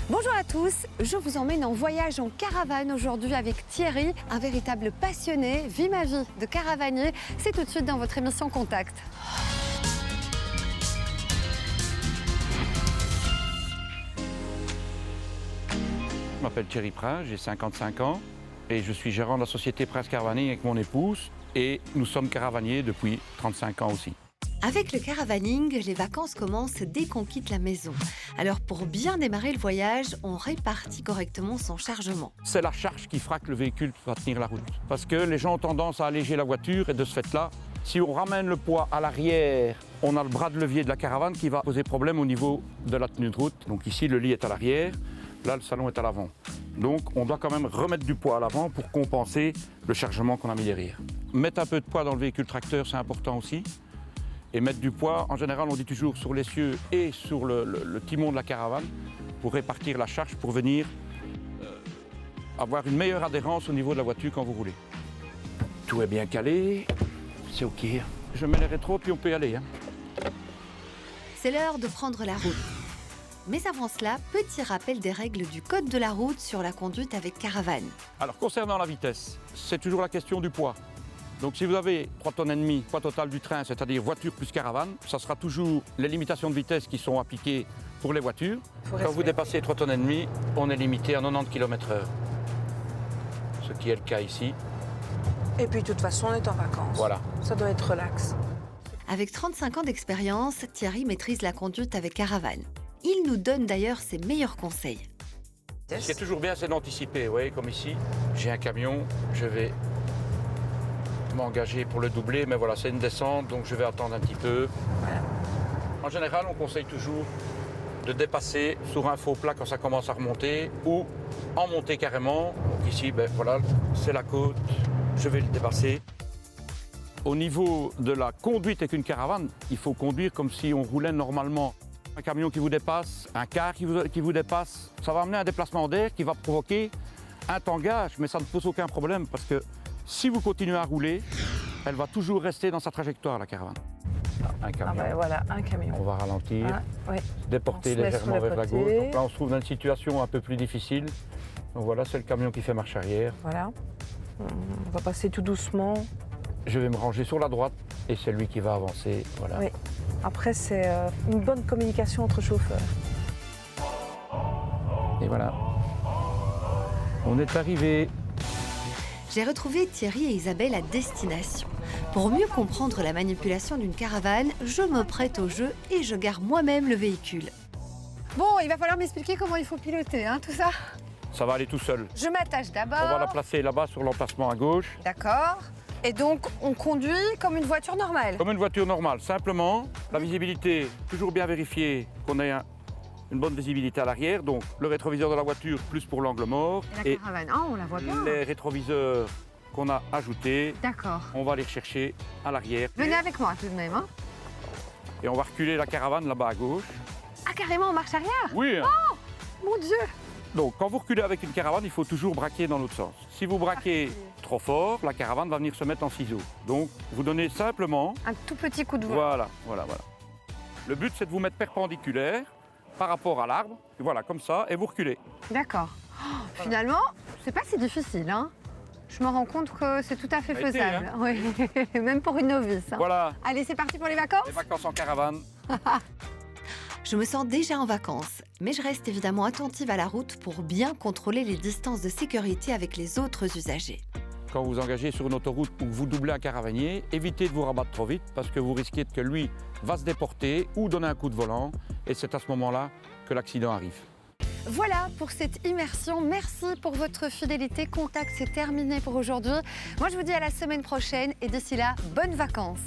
Bonjour à tous, je vous emmène en voyage en caravane aujourd'hui avec Thierry, un véritable passionné, vit ma vie de caravanier. C'est tout de suite dans votre émission Contact. Je m'appelle Thierry Prince, j'ai 55 ans et je suis gérant de la société Prince Caravaning avec mon épouse et nous sommes caravaniers depuis 35 ans aussi. Avec le caravaning, les vacances commencent dès qu'on quitte la maison. Alors pour bien démarrer le voyage, on répartit correctement son chargement. C'est la charge qui fera que le véhicule va tenir la route. Parce que les gens ont tendance à alléger la voiture et de ce fait-là, si on ramène le poids à l'arrière, on a le bras de levier de la caravane qui va poser problème au niveau de la tenue de route. Donc ici, le lit est à l'arrière, là, le salon est à l'avant. Donc on doit quand même remettre du poids à l'avant pour compenser le chargement qu'on a mis derrière. Mettre un peu de poids dans le véhicule tracteur, c'est important aussi. Et mettre du poids, en général, on dit toujours sur l'essieu et sur le timon de la caravane pour répartir la charge, pour venir avoir une meilleure adhérence au niveau de la voiture quand vous roulez. Tout est bien calé, c'est OK. Je mets les rétros puis on peut y aller. C'est l'heure de prendre la route. Mais avant cela, petit rappel des règles du code de la route sur la conduite avec caravane. Alors, concernant la vitesse, c'est toujours la question du poids. Donc si vous avez 3,5 tonnes, poids total du train, c'est-à-dire voiture plus caravane, ça sera toujours les limitations de vitesse qui sont appliquées pour les voitures. Quand vous dépassez 3,5 tonnes, on est limité à 90 km/h. Ce qui est le cas ici. Et puis de toute façon, on est en vacances. Voilà. Ça doit être relax. Avec 35 ans d'expérience, Thierry maîtrise la conduite avec caravane. Il nous donne d'ailleurs ses meilleurs conseils. Ce qui est toujours bien, c'est d'anticiper. Vous voyez, comme ici, j'ai un camion, je vais m'engager pour le doubler, mais voilà, c'est une descente, donc je vais attendre un petit peu. Voilà. En général, on conseille toujours de dépasser sur un faux plat quand ça commence à remonter ou en monter carrément. Donc ici, ben voilà, c'est la côte, je vais le dépasser. Au niveau de la conduite avec une caravane, il faut conduire comme si on roulait normalement. Un camion qui vous dépasse, un car qui vous dépasse, ça va amener un déplacement d'air qui va provoquer un tangage, mais ça ne pose aucun problème parce que si vous continuez à rouler, elle va toujours rester dans sa trajectoire, la caravane. Un camion. Ah ben voilà, un camion. On va ralentir, Ouais. déporter On se met légèrement sur le vers la côté. gauche. Donc là, on se trouve dans une situation un peu plus difficile. Donc voilà, c'est le camion qui fait marche arrière. Voilà. On va passer tout doucement. Je vais me ranger sur la droite et c'est lui qui va avancer. Voilà. Oui. Après, c'est une bonne communication entre chauffeurs. Et voilà. On est arrivé. J'ai retrouvé Thierry et Isabelle à destination. Pour mieux comprendre la manipulation d'une caravane, je me prête au jeu et je gare moi-même le véhicule. Bon, il va falloir m'expliquer comment il faut piloter, tout ça. Ça va aller tout seul. Je m'attache d'abord. On va la placer là-bas sur l'emplacement à gauche. D'accord. Et donc, on conduit comme une voiture normale. Comme une voiture normale, simplement, la visibilité, toujours bien vérifier qu'on ait une bonne visibilité à l'arrière, donc le rétroviseur de la voiture plus pour l'angle mort. Et la caravane, on la voit bien. Les rétroviseurs qu'on a ajoutés, D'accord. on va les rechercher à l'arrière. Venez avec moi tout de même. Et on va reculer la caravane là-bas à gauche. Ah, carrément en marche arrière. Oui. Mon Dieu. Donc quand vous reculez avec une caravane, il faut toujours braquer dans l'autre sens. Si vous braquez trop fort, la caravane va venir se mettre en ciseaux. Donc vous donnez simplement... Un tout petit coup de volant. Voilà. Le but, c'est de vous mettre perpendiculaire par rapport à l'arbre. Voilà, comme ça, et vous reculez. D'accord. Finalement, c'est pas si difficile, Je me rends compte que c'est tout à fait Ça a été, faisable. Oui, même pour une novice. Voilà, Allez, c'est parti pour les vacances. les vacances en caravane. Je me sens déjà en vacances, mais je reste évidemment attentive à la route pour bien contrôler les distances de sécurité avec les autres usagers. Quand vous engagez sur une autoroute ou que vous doublez un caravanier, évitez de vous rabattre trop vite parce que vous risquez que lui va se déporter ou donner un coup de volant. Et c'est à ce moment-là que l'accident arrive. Voilà pour cette immersion. Merci pour votre fidélité. Contact, c'est terminé pour aujourd'hui. Moi, je vous dis à la semaine prochaine et d'ici là, bonnes vacances.